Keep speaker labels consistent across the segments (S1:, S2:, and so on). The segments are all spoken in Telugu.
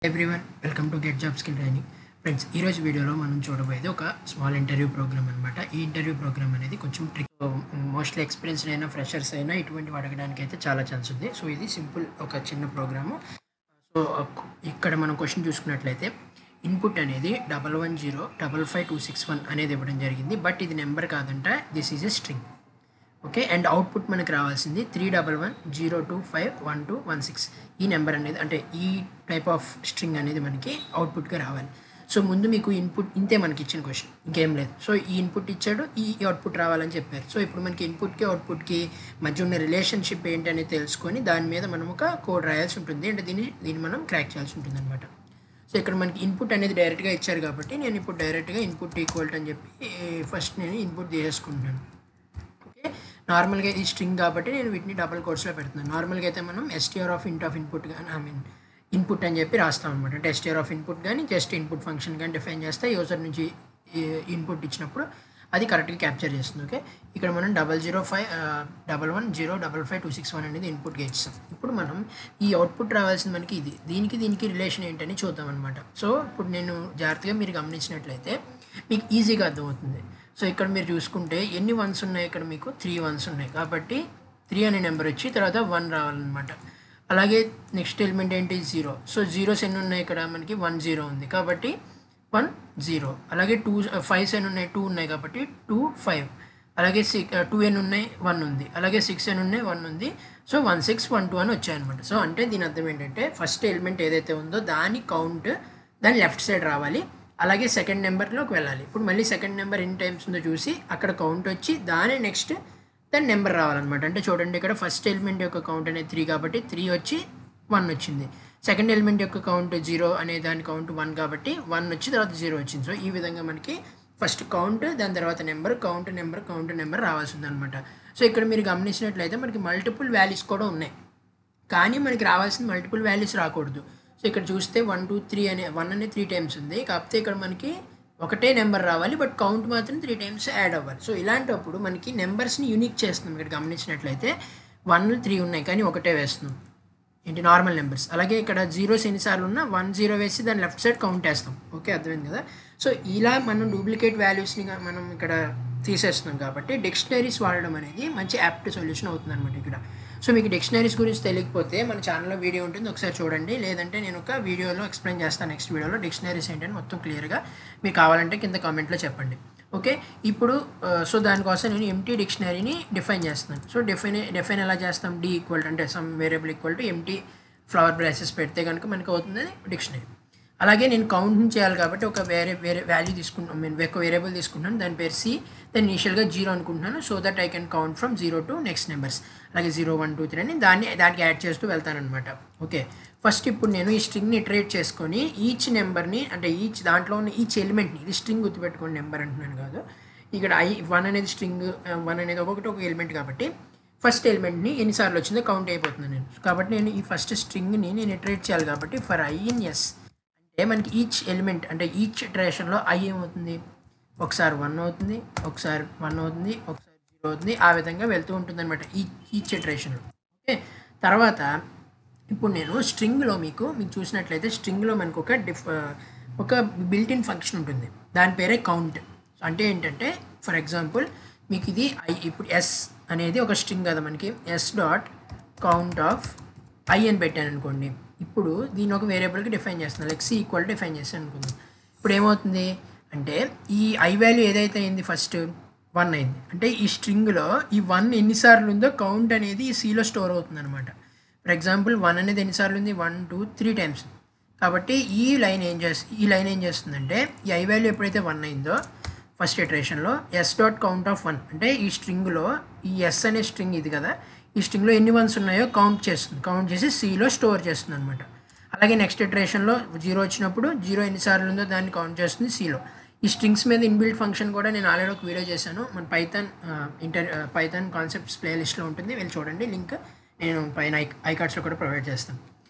S1: Everyone welcome to get job skill training. Friends, ఈరోజు వీడియోలో మనం చూడబోయేది ఒక స్మాల్ ఇంటర్వ్యూ ప్రోగ్రామ్ అనమాట. ఈ ఇంటర్వ్యూ ప్రోగ్రామ్ అనేది కొంచెం మోస్ట్లీ ఎక్స్పీరియన్స్డ్ అయినా ఫ్రెషర్స్ అయినా ఇటువంటివి అడగడానికి అయితే చాలా ఛాన్స్ ఉంది. సో ఇది సింపుల్ ఒక చిన్న ప్రోగ్రాము. సో ఇక్కడ మనం క్వశ్చన్ చూసుకున్నట్లయితే ఇన్పుట్ అనేది 11055261 అనేది ఇవ్వడం జరిగింది. బట్ ఇది నెంబర్ కాదంట, this is a string. Okay, and output మనకు రావాల్సింది 31102511216. ఈ నెంబర్ అనేది అంటే ఈ టైప్ ఆఫ్ స్ట్రింగ్ అనేది మనకి అవుట్పుట్గా రావాలి. సో ముందు మీకు ఇన్పుట్ ఇంతే మనకి ఇచ్చిన క్వశ్చన్, ఇంకేం లేదు. సో ఈ ఇన్పుట్ ఇచ్చాడు, ఈ అవుట్పుట్ రావాలని చెప్పారు. సో ఇప్పుడు మనకి ఇన్పుట్కి అవుట్పుట్కి మధ్య ఉన్న రిలేషన్షిప్ ఏంటి అనేది తెలుసుకొని దాని మీద మనం ఒక కోడ్ రాయాల్సి ఉంటుంది. అంటే దీన్ని మనం క్రాక్ చేయాల్సి ఉంటుంది అనమాట. సో ఇక్కడ మనకి ఇన్పుట్ అనేది డైరెక్ట్గా ఇచ్చారు కాబట్టి నేను ఇప్పుడు డైరెక్ట్గా ఇన్పుట్ ఈక్వల్ అని చెప్పి ఫస్ట్ నేను ఇన్పుట్ తీసేసుకుంటున్నాను. ఓకే, నార్మల్గా ఇది స్ట్రింగ్ కాబట్టి నేను వీటిని డబుల్ కోట్స్లో పెడుతున్నాను. నార్మల్గా అయితే మనం str ఆఫ్ ఇన్పుట్ కానీ ఇన్పుట్ అని చెప్పి రాస్తాం అనమాట. అంటే str ఆఫ్ ఇన్పుట్ కానీ జస్ట్ ఇన్పుట్ ఫంక్షన్ కానీ డిఫైన్ చేస్తే యూజర్ నుంచి ఇన్పుట్ ఇచ్చినప్పుడు అది కరెక్ట్గా క్యాప్చర్ చేస్తుంది. ఓకే, ఇక్కడ మనం 005110555261 అనేది ఇన్పుట్గా ఇస్తాం. ఇప్పుడు మనం ఈ అవుట్పుట్ రావాల్సింది మనకి ఇది, దీనికి రిలేషన్ ఏంటని చూద్దాం అనమాట. సో ఇప్పుడు నేను జాగ్రత్తగా మీరు గమనించినట్లయితే మీకు ఈజీగా అర్థమవుతుంది. సో ఇక్కడ మీరు చూసుకుంటే ఎన్ని వన్స్ ఉన్నాయి, ఇక్కడ మీకు 3 వన్స్ ఉన్నాయి కాబట్టి 3 అనే నెంబర్ వచ్చి తర్వాత 1 రావాలన్నమాట. అలాగే నెక్స్ట్ ఎలిమెంట్ ఏంటి 0. సో జీరోస్ ఎన్ని ఉన్నాయి, ఇక్కడ మనకి 1 0 ఉంది కాబట్టి 1 0. అలాగే 2 5s ఎన్ని ఉన్నాయి, 2 ఉన్నాయి కాబట్టి 2 5. అలాగే 2 ఎన్ని ఉన్నాయి, 1 ఉంది. అలాగే 6 ఎన్ని ఉన్నాయి, 1 ఉంది. సో 1 6 1 2 అని వచ్చాయన్నమాట. సో అంటే దీని అర్థం ఏంటంటే ఫస్ట్ ఎలిమెంట్ ఏదైతే ఉందో దాని కౌంట్ దాని లెఫ్ట్ సైడ్ రావాలి, అలాగే సెకండ్ నెంబర్లోకి వెళ్ళాలి. ఇప్పుడు మళ్ళీ సెకండ్ నెంబర్ ఎన్ని టైమ్స్ ఉందో చూసి అక్కడ కౌంట్ వచ్చి దాని నెక్స్ట్ దాని నెంబర్ రావాలన్నమాట. అంటే చూడండి, ఇక్కడ ఫస్ట్ ఎలిమెంట్ యొక్క కౌంట్ అనేది 3 కాబట్టి 3 వచ్చి 1 వచ్చింది. సెకండ్ ఎలిమెంట్ యొక్క కౌంట్ 0 అనే దాని కౌంట్ 1 కాబట్టి 1 వచ్చి తర్వాత 0 వచ్చింది. సో ఈ విధంగా మనకి ఫస్ట్ కౌంట్, దాని తర్వాత నెంబర్, కౌంట్ నెంబర్ రావాల్సి ఉందన్నమాట. సో ఇక్కడ మీరు గమనించినట్లయితే మనకి మల్టిపుల్ వాల్యూస్ కూడా ఉన్నాయి, కానీ మనకి రావాల్సిన మల్టిపుల్ వాల్యూస్ రాకూడదు. సో ఇక్కడ చూస్తే 1 2 3 అనే 1 అనే 3 టైమ్స్ ఉంది, కాకపోతే ఇక్కడ మనకి ఒకటే నెంబర్ రావాలి, బట్ కౌంట్ మాత్రం 3 టైమ్స్ యాడ్ అవ్వాలి. సో ఇలాంటప్పుడు మనకి నెంబర్స్ని యూనిక్ చేస్తున్నాం. ఇక్కడ గమనించినట్లయితే 1 3 ఉన్నాయి కానీ ఒకటే వేస్తున్నాం, ఏంటి నార్మల్ నెంబర్స్. అలాగే ఇక్కడ జీరోస్ ఎన్నిసార్లు ఉన్నా 1 0 వేసి దాని లెఫ్ట్ సైడ్ కౌంట్ వేస్తాం. ఓకే, అర్థమైంది కదా. సో ఇలా మనం డూప్లికేట్ వాల్యూస్ని మనం ఇక్కడ తీసేస్తున్నాం కాబట్టి డిక్షనరీస్ వాడడం అనేది మంచి యాప్ట్ సొల్యూషన్ అవుతుంది అనమాట ఇక్కడ. సో మీకు డిక్షనరీస్ గురించి తెలియకపోతే మన ఛానల్లో వీడియో ఉంటుంది, ఒకసారి చూడండి. లేదంటే నేను ఒక వీడియోలో ఎక్స్ప్లెయిన్ చేస్తాను, నెక్స్ట్ వీడియోలో డిక్షనరీస్ ఏంటని మొత్తం క్లియర్గా మీకు కావాలంటే కింద కామెంట్లో చెప్పండి. ఓకే, ఇప్పుడు సో దానికోసం నేను ఎంటీ డిక్షనరీని డిఫైన్ చేస్తున్నాను. సో డిఫైన్ ఎలా చేస్తాం, డి ఈక్వల్ అంటే some variable equal to empty flower braces పెడితే కనుక మనకు అవుతుంది డిక్షనరీ. అలాగే నేను కౌంట్ని చేయాలి కాబట్టి ఒక వేరే వాల్యూ తీసుకుంటాను, నేను ఒక వేరియబుల్ తీసుకుంటాను, దాని పేరు సి, దాన్ని ఇనిషియల్గా 0 అనుకుంటున్నాను. So that I can count from 0 to next numbers. అలాగే 0 1 2 3 అని దానికి యాడ్ చేస్తూ వెళ్తాను అనమాట. ఓకే, ఫస్ట్ ఇప్పుడు నేను ఈ స్ట్రింగ్ని ఇటరేట్ చేసుకొని ఈచ్ నెంబర్ని అంటే దాంట్లో ఉన్న ఈచ్ ఎలిమెంట్ని, ఇది స్ట్రింగ్ గుర్తుపెట్టుకోండి, నెంబర్ అంటున్నాను కాదు. ఇక్కడ 1 అనేది స్ట్రింగ్, 1 అనేది ఒక ఎలిమెంట్ కాబట్టి ఫస్ట్ ఎలిమెంట్ని ఎన్నిసార్లు వచ్చిందో కౌంట్ అయిపోతున్నాను నేను. కాబట్టి నేను ఈ ఫస్ట్ స్ట్రింగ్ని నేను ఇటరేట్ చేయాలి కాబట్టి ఫర్ ఐ ఇన్ ఎస్ అంటే మనకి ఈచ్ ఎలిమెంట్ అంటే ఈచ్ ఇటరేషన్లో ఐ ఏమవుతుంది, ఒకసారి 1 అవుతుంది, ఒకసారి 1 అవుతుంది, ఒకసారి 0 అవుతుంది, ఆ విధంగా వెళ్తూ ఉంటుంది అనమాట ఈచ్ ఇటరేషన్లో. ఓకే, తర్వాత ఇప్పుడు నేను స్ట్రింగ్లో మీకు చూసినట్లయితే స్ట్రింగ్లో మనకు ఒక బిల్ట్ ఇన్ ఫంక్షన్ ఉంటుంది, దాని పేరే కౌంట్. అంటే ఏంటంటే ఫర్ ఎగ్జాంపుల్ మీకు ఇది ఇప్పుడు ఎస్ అనేది ఒక స్ట్రింగ్ కదా, మనకి yes dot count of I అని పెట్టాను అనుకోండి. ఇప్పుడు దీన్ని ఒక వేరియబుల్కి డిఫైన్ చేస్తున్నాను, లైక్ సి ఈక్వల్ డిఫైన్ చేస్తాను అనుకుందాం. ఇప్పుడు ఏమవుతుంది అంటే ఈ ఐ వాల్యూ ఏదైతే అయింది ఫస్ట్ 1 అయింది, అంటే ఈ స్ట్రింగ్లో ఈ 1 ఎన్నిసార్లు ఉందో కౌంట్ అనేది ఈ సిలో స్టోర్ అవుతుంది అనమాట. ఫర్ ఎగ్జాంపుల్ 1 అనేది ఎన్నిసార్లు ఉంది, 1 2 3 టైమ్స్. కాబట్టి ఈ లైన్ ఏం చేస్తుందంటే ఈ ఐ వాల్యూ ఎప్పుడైతే 1 అయిందో ఫస్ట్ ఇటరేషన్లో ఎస్ డాట్ కౌంట్ ఆఫ్ 1 అంటే ఈ స్ట్రింగ్లో ఈ ఎస్ అనే స్ట్రింగ్ ఇది కదా, ఈ స్ట్రింగ్లో ఎన్ని వన్స్ ఉన్నాయో కౌంట్ చేసి సిలో స్టోర్ చేస్తుంది అనమాట. అలాగే నెక్స్ట్ ఇటరేషన్లో 0 వచ్చినప్పుడు 0 ఎన్నిసార్లు ఉందో దాన్ని కౌంట్ చేస్తుంది సిలో. ఈ స్ట్రింగ్స్ మీద ఇన్బిల్ట్ ఫంక్షన్ కూడా నేను ఆల్రెడీ ఒక వీడియో చేశాను, మన పైథాన్ కాన్సెప్ట్స్ ప్లేలిస్ట్లో ఉంటుంది, వెళ్ళి చూడండి, లింక్ నేను పైన ఐకార్డ్స్లో కూడా ప్రొవైడ్ చేస్తాను.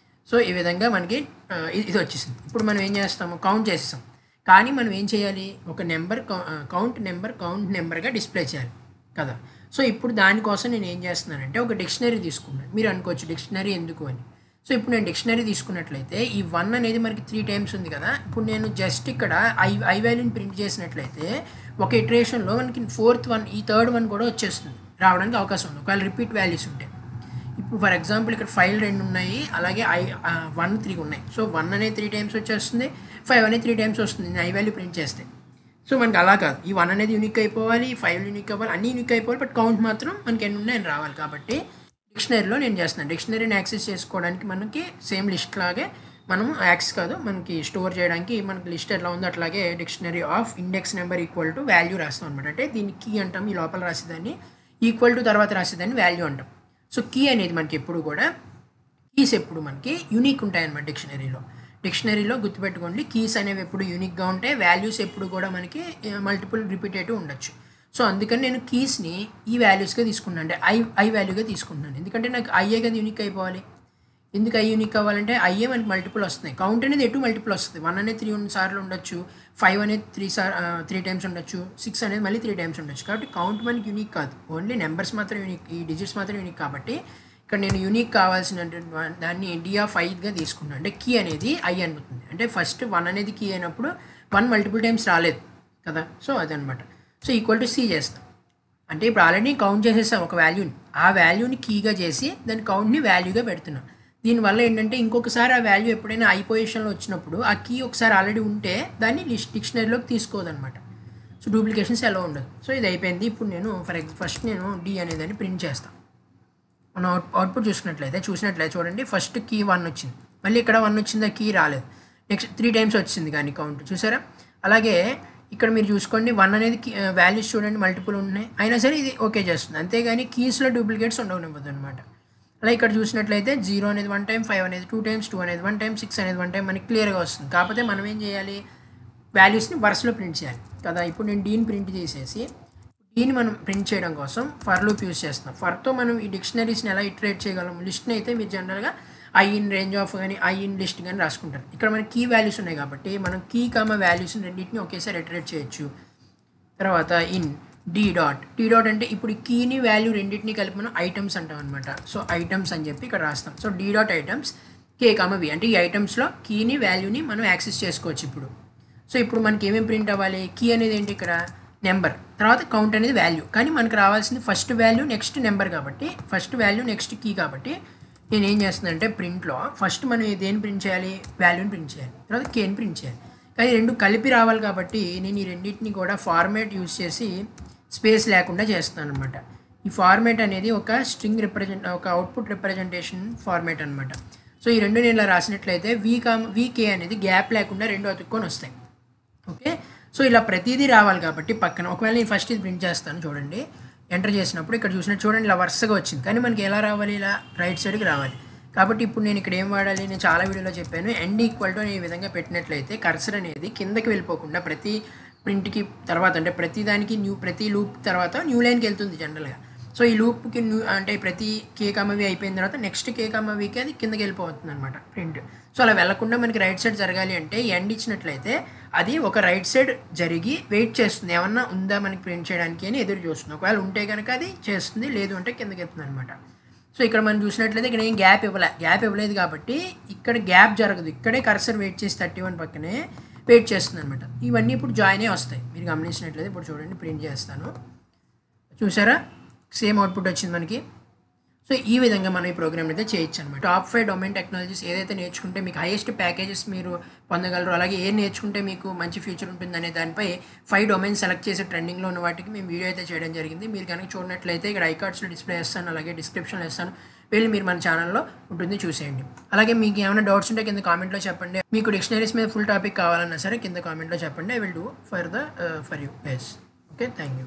S1: సో ఈ విధంగా మనకి ఇది వచ్చేసింది. ఇప్పుడు మనం ఏం చేస్తాము, కౌంట్ చేసేసాం, కానీ మనం ఏం చేయాలి, ఒక నెంబర్ కౌంట్ నెంబర్గా డిస్ప్లే చేయాలి కదా. సో ఇప్పుడు దానికోసం నేను ఏం చేస్తున్నానంటే ఒక డిక్షనరీ తీసుకున్నాను. మీరు అనుకోవచ్చు డిక్షనరీ ఎందుకు అని. సో ఇప్పుడు నేను డిక్షనరీ తీసుకున్నట్లయితే ఈ 1 అనేది మనకి 3 టైమ్స్ ఉంది కదా. ఇప్పుడు నేను జస్ట్ ఇక్కడ ఐ వాల్యూని ప్రింట్ చేసినట్లయితే ఒక ఇటరేషన్లో మనకి 4th వన్ ఈ 3rd వన్ కూడా వచ్చేస్తుంది, రావడానికి అవకాశం ఉంది ఒకవేళ రిపీట్ వాల్యూస్ ఉంటే. ఇప్పుడు ఫర్ ఎగ్జాంపుల్ ఇక్కడ 5 2 ఉన్నాయి, అలాగే 1 3 ఉన్నాయి. సో 1 అనేది 3 టైమ్స్ వచ్చేస్తుంది, 5 అనేది 3 టైమ్స్ వస్తుంది నేను ఐ వాల్యూ ప్రింట్ చేస్తే. సో మనకి అలా కాదు, ఈ 1 అనేది యూనిక్ అయిపోవాలి, 5 యూనిక్ అవ్వాలి, అన్నీ యూనిక్ అయిపోవాలి, బట్ కౌంట్ మాత్రం మనకి ఎన్ని ఉన్నాయని రావాలి. కాబట్టి డిక్షనరీలో నేను చేస్తున్నాను. డిక్షనరీని యాక్సెస్ చేసుకోవడానికి మనకి సేమ్ లిస్ట్ లాగే మనం యాక్సెస్ కాదు, మనకి స్టోర్ చేయడానికి మనకి లిస్ట్ ఎట్లా ఉందో అట్లాగే dictionary of index number equal to value రాస్తాం అనమాట. అంటే దీన్ని కీ అంటాం, ఈ లోపల రాసేదాన్ని ఈక్వల్ టు తర్వాత రాసేదాన్ని వాల్యూ అంటాం. సో కీ అనేది మనకి ఎప్పుడు కూడా కీస్ ఎప్పుడు మనకి యూనిక్ ఉంటాయన్నమాట డిక్షనరీలో గుర్తుపెట్టుకోండి. కీస్ అనేవి ఎప్పుడు యూనిక్గా ఉంటాయి, వాల్యూస్ ఎప్పుడు కూడా మనకి మల్టిపుల్ రిపీటేటివ్ ఉండొచ్చు. సో అందుకని నేను కీస్ని ఈ వాల్యూస్గా తీసుకున్నాను, అంటే ఐ వాల్యూగా తీసుకుంటున్నాను. ఎందుకంటే నాకు ఐఏ కదా యూనిక్ అయిపోవాలి. ఎందుకు ఐ యూనిక్ అవ్వాలంటే ఐఏ మనకి మల్టిపుల్ వస్తున్నాయి, కౌంట్ అనేది ఎటు మల్టిపుల్ వస్తుంది. 1 అనేది 3 సార్లు ఉండొచ్చు, 5 అనేది 3 టైమ్స్ ఉండొచ్చు, 6 అనేది మళ్ళీ 3 టైమ్స్ ఉండొచ్చు. కాబట్టి కౌంట్ మనకి యూనిక్ కాదు, ఓన్లీ నెంబర్స్ మాత్రం యూనిక్, ఈ డిజిట్స్ మాత్రం యూనిక్. కాబట్టి ఇక్కడ నేను యూనిక్ కావాల్సిన దాన్ని డి ఆఫ్ ఐగా తీసుకున్నాను. అంటే కీ అనేది ఐ అనుకుంటుంది, అంటే ఫస్ట్ 1 అనేది కీ అయినప్పుడు 1 మల్టిపుల్ టైమ్స్ రాలేదు కదా. సో అదనమాట. సో ఈక్వల్ టు సి చేస్తాం, అంటే ఇప్పుడు ఆల్రెడీ కౌంట్ చేసేసాం ఒక వాల్యూని, ఆ వాల్యూని కీగా చేసి దాని కౌంట్ని వాల్యూగా పెడుతున్నాం. దీనివల్ల ఏంటంటే ఇంకొకసారి ఆ వాల్యూ ఎప్పుడైనా ఐ పొజిషన్లో వచ్చినప్పుడు ఆ కీ ఒకసారి ఆల్రెడీ ఉంటే దాన్ని డిక్షనరీలోకి తీసుకోదనమాట. సో డూప్లికేషన్స్ ఎలా ఉండదు. సో ఇది అయిపోయింది. ఇప్పుడు నేను ఫస్ట్ నేను డి అనేదాన్ని ప్రింట్ చేస్తాను. మనం అవుట్పుట్ చూసినట్లయితే చూడండి, ఫస్ట్ కీ 1 వచ్చింది, మళ్ళీ ఇక్కడ 1 వచ్చిందా, కీ రాలేదు. నెక్స్ట్ 3 టైమ్స్ వచ్చింది కానీ కౌంట్ చూసారా. అలాగే ఇక్కడ మీరు చూసుకోండి, 1 అనేది వాల్యూస్ చూడండి మల్టిపుల్ ఉన్నాయి, అయినా సరే ఇది ఓకే చేస్తుంది, అంతేగాని కీస్లో డూప్లికేట్స్ ఉండవనివ్వదు అనమాట. అలా ఇక్కడ చూసినట్లయితే 0 అనేది 1 టైం, 5 అనేది 2 టైమ్స్, 2 అనేది 1 టైం, 6 అనేది 1 టైం మనకి క్లియర్గా వస్తుంది. కాకపోతే మనం ఏం చేయాలి, వాల్యూస్ని వరుసలో ప్రింట్ చేయాలి కదా. ఇప్పుడు నేను డీని ప్రింట్ చేసేసి దీన్ని మనం ప్రింట్ చేయడం కోసం ఫర్ లూప్ యూస్ చేస్తాం. ఫర్తో మనం ఈ డిక్షనరీస్ని ఎలా ఇటరేట్ చేయగలం, లిస్ట్ని అయితే మీరు జనరల్గా ఐ ఇన్ రేంజ్ ఆఫ్ కానీ ఐ ఇన్ లిస్ట్ కానీ రాసుకుంటారు. ఇక్కడ మనకి కీ వాల్యూస్ ఉన్నాయి కాబట్టి మనం కీ వాల్యూస్ని రెండింటిని ఒకేసారి ఇటరేట్ చేయొచ్చు. తర్వాత ఇన్ టీ డాట్ అంటే ఇప్పుడు కీని వాల్యూ రెండింటిని కలిపి మనం ఐటమ్స్ అంటాం అనమాట. సో ఐటమ్స్ అని చెప్పి ఇక్కడ రాస్తాం. సో డి డాట్ ఐటమ్స్ కే వి, అంటే ఈ ఐటమ్స్లో కీని వాల్యూని మనం యాక్సెస్ చేసుకోవచ్చు ఇప్పుడు. సో ఇప్పుడు మనకి ఏమేమి ప్రింట్ అవ్వాలి, కీ అనేది ఏంటి ఇక్కడ నెంబర్, తర్వాత కౌంట్ అనేది వాల్యూ, కానీ మనకు రావాల్సింది ఫస్ట్ వాల్యూ నెక్స్ట్ నెంబర్ కాబట్టి ఫస్ట్ వాల్యూ నెక్స్ట్ కీ. కాబట్టి నేను ఏం చేస్తున్నానంటే ప్రింట్లో ఫస్ట్ మనం దేని ప్రింట్ చేయాలి, వాల్యూని ప్రింట్ చేయాలి, తర్వాత కేని ప్రింట్ చేయాలి. కానీ రెండు కలిపి రావాలి కాబట్టి నేను ఈ రెండింటిని కూడా ఫార్మేట్ యూజ్ చేసి స్పేస్ లేకుండా చేస్తున్నాను అనమాట. ఈ ఫార్మేట్ అనేది ఒక స్ట్రింగ్ ఒక అవుట్పుట్ రిప్రజెంటేషన్ ఫార్మేట్ అనమాట. సో ఈ రెండు నేను ఇలా రాసినట్లయితే వీకే అనేది గ్యాప్ లేకుండా రెండు అతుక్కొని వస్తాయి. ఓకే, సో ఇలా ప్రతిదీ రావాలి కాబట్టి పక్కన ఒకవేళ నేను ఫస్ట్ ఇది ప్రింట్ చేస్తాను చూడండి, ఎంటర్ చేసినప్పుడు ఇక్కడ చూసినట్టు చూడండి ఇలా వరుసగా వచ్చింది, కానీ మనకి ఎలా రావాలి, ఇలా రైట్ సైడ్కి రావాలి. కాబట్టి ఇప్పుడు నేను ఇక్కడ ఏం వాడాలి, నేను చాలా వీడియోలో చెప్పాను, ఎండ్ ఈక్వల్ టు ఈ విధంగా పెట్టినట్లయితే కర్సర్ అనేది కిందకి వెళ్ళిపోకుండా ప్రతి ప్రింట్కి తర్వాత అంటే ప్రతి దానికి ప్రతి లూప్ తర్వాత న్యూ లైన్కి వెళ్తుంది జనరల్గా. సో ఈ లూప్కి అంటే ప్రతి వి అయిపోయిన తర్వాత నెక్స్ట్ వికి అది కిందకి వెళ్ళిపోతుంది అనమాట ప్రింట్. సో అలా వెళ్లకుండా మనకి రైట్ సైడ్ జరగాలి అంటే ఎండ్ ఇచ్చినట్లయితే అది ఒక రైట్ సైడ్ జరిగి వెయిట్ చేస్తుంది, ఏమన్నా ఉందా మనకి ప్రింట్ చేయడానికి అని ఎదురు చూస్తుంది. ఒకవేళ ఉంటే కనుక అది చేస్తుంది, లేదు అంటే కిందకి వెళ్తుంది అనమాట. సో ఇక్కడ మనం చూసినట్లయితే ఇక్కడ ఏం గ్యాప్ ఇవ్వలేదు కాబట్టి ఇక్కడ గ్యాప్ జరగదు, ఇక్కడే కర్సర్ వెయిట్ చేసి 31 పక్కనే వెయిట్ చేస్తుంది అనమాట. ఇవన్నీ ఇప్పుడు జాయిన్ అయ్యి వస్తాయి మీరు గమనించినట్లయితే. ఇప్పుడు చూడండి ప్రింట్ చేస్తాను, చూసారా సేమ్ అవుట్పుట్ వచ్చింది మనకి. సో ఈ విధంగా మనం ఈ ప్రోగ్రామ్ అయితే చేయొచ్చు అనమాట. టాప్ 5 డొమైన్ టెక్నాలజీస్ ఏదైతే నేర్చుకుంటే మీకు హైయెస్ట్ ప్యాకేజెస్ మీరు పొందగలరు, అలాగే ఏం నేర్చుకుంటే మీకు మంచి ఫ్యూచర్ ఉంటుందనే దానిపై 5 డొమైన్స్ సెలెక్ట్ చేసే ట్రెండింగ్లో ఉన్న వాటికి మేము వీడియో అయితే చేయడం జరిగింది. మీరు కనుక చూడనట్లయితే ఇక్కడ ఐకార్డ్స్లో డిస్ప్లే చేస్తాను, అలాగే డిస్క్రిప్షన్లో ఇస్తాను, వెళ్ళి మీరు మన ఛానల్లో ఉంటుంది చూసేయండి. అలాగే మీకు ఏమైనా డౌట్స్ ఉంటే కింద కామెంట్లో చెప్పండి. మీకు డిక్షనరీస్ మీద ఫుల్ టాపిక్ కావాలన్నా సరే కింద కామెంట్లో చెప్పండి. I will do for you guys. Okay, thank you.